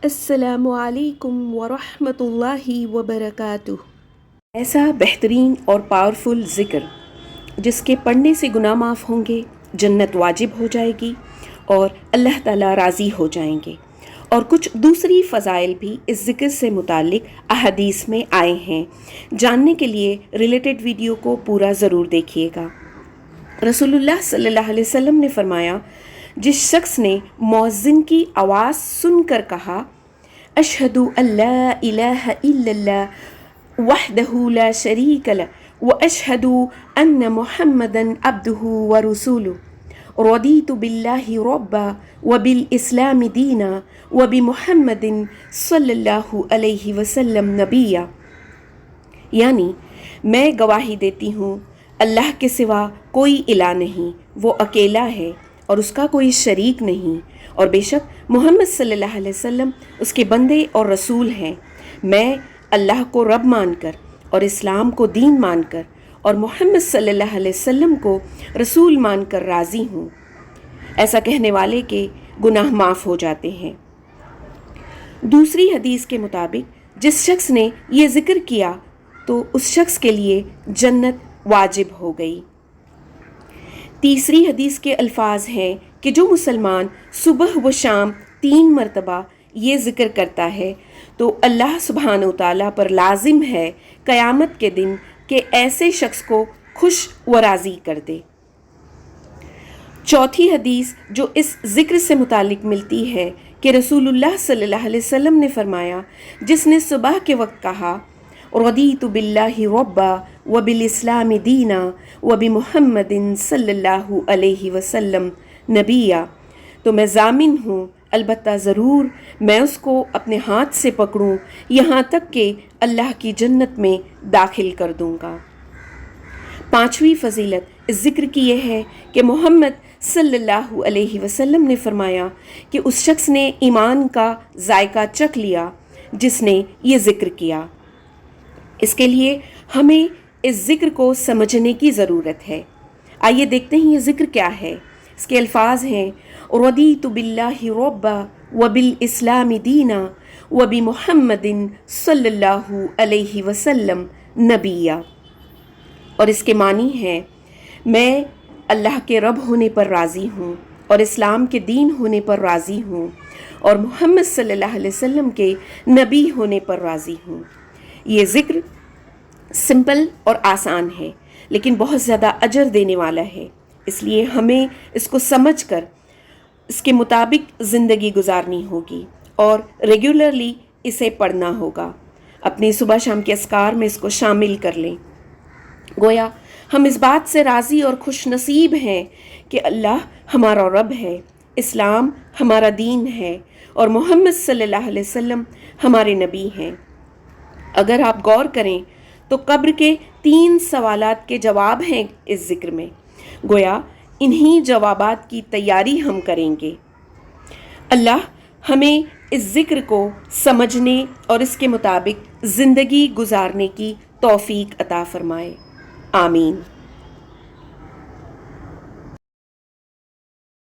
السلام علیکم ورحمۃ اللہ وبرکاتہ۔ ایسا بہترین اور پاورفل ذکر جس کے پڑھنے سے گناہ معاف ہوں گے، جنت واجب ہو جائے گی اور اللہ تعالیٰ راضی ہو جائیں گے، اور کچھ دوسری فضائل بھی اس ذکر سے متعلق احادیث میں آئے ہیں۔ جاننے کے لیے ریلیٹڈ ویڈیو کو پورا ضرور دیکھیے گا۔ رسول اللہ صلی اللہ علیہ وسلم نے فرمایا، جس شخص نے مؤذن کی آواز سن کر کہا اشہد ان لا الہ الا اللہ وحدہ لا شریک لہ واشہد ان محمدا عبدہ ورسولہ رضیت باللہ ربا وبالاسلام دینا وبمحمد صلی اللہ علیہ وسلم نبیا، یعنی میں گواہی دیتی ہوں اللہ کے سوا کوئی الہ نہیں، وہ اکیلا ہے اور اس کا کوئی شریک نہیں، اور بے شک محمد صلی اللہ علیہ وسلم اس کے بندے اور رسول ہیں۔ میں اللہ کو رب مان کر اور اسلام کو دین مان کر اور محمد صلی اللہ علیہ وسلم کو رسول مان کر راضی ہوں۔ ایسا کہنے والے کے گناہ معاف ہو جاتے ہیں۔ دوسری حدیث کے مطابق جس شخص نے یہ ذکر کیا تو اس شخص کے لیے جنت واجب ہو گئی۔ تیسری حدیث کے الفاظ ہیں کہ جو مسلمان صبح و شام 3 مرتبہ یہ ذکر کرتا ہے تو اللہ سبحانہ و تعالیٰ پر لازم ہے قیامت کے دن کہ ایسے شخص کو خوش و راضی کر دے۔ چوتھی حدیث جو اس ذکر سے متعلق ملتی ہے کہ رسول اللہ صلی اللہ علیہ وسلم نے فرمایا، جس نے صبح کے وقت کہا رضیت باللہ ربا وبالاسلام دینا وبمحمد صلی اللہ علیہ وسلم نبیا، تو میں ضامن ہوں، البتہ ضرور میں اس کو اپنے ہاتھ سے پکڑوں یہاں تک کہ اللہ کی جنت میں داخل کر دوں گا۔ پانچویں فضیلت اس ذکر کی یہ ہے کہ محمد صلی اللہ علیہ وسلم نے فرمایا کہ اس شخص نے ایمان کا ذائقہ چکھ لیا جس نے یہ ذکر کیا۔ اس کے لیے ہمیں اس ذکر کو سمجھنے کی ضرورت ہے۔ آئیے دیکھتے ہیں یہ ذکر کیا ہے۔ اس کے الفاظ ہیں رضیت باللہ ربا وبالاسلام دینا وبمحمد صلی اللہ علیہ وسلم نبیا، اور اس کے معنی ہے میں اللہ کے رب ہونے پر راضی ہوں اور اسلام کے دین ہونے پر راضی ہوں اور محمد صلی اللہ علیہ وسلم کے نبی ہونے پر راضی ہوں۔ یہ ذکر سمپل اور آسان ہے لیکن بہت زیادہ اجر دینے والا ہے، اس لیے ہمیں اس کو سمجھ کر اس کے مطابق زندگی گزارنی ہوگی اور ریگولرلی اسے پڑھنا ہوگا۔ اپنی صبح شام کے اذکار میں اس کو شامل کر لیں۔ گویا ہم اس بات سے راضی اور خوش نصیب ہیں کہ اللہ ہمارا رب ہے، اسلام ہمارا دین ہے اور محمد صلی اللہ علیہ وسلم ہمارے نبی ہیں۔ اگر آپ غور کریں تو قبر کے 3 سوالات کے جواب ہیں اس ذکر میں، گویا انہی جوابات کی تیاری ہم کریں گے۔ اللہ ہمیں اس ذکر کو سمجھنے اور اس کے مطابق زندگی گزارنے کی توفیق عطا فرمائے، آمین۔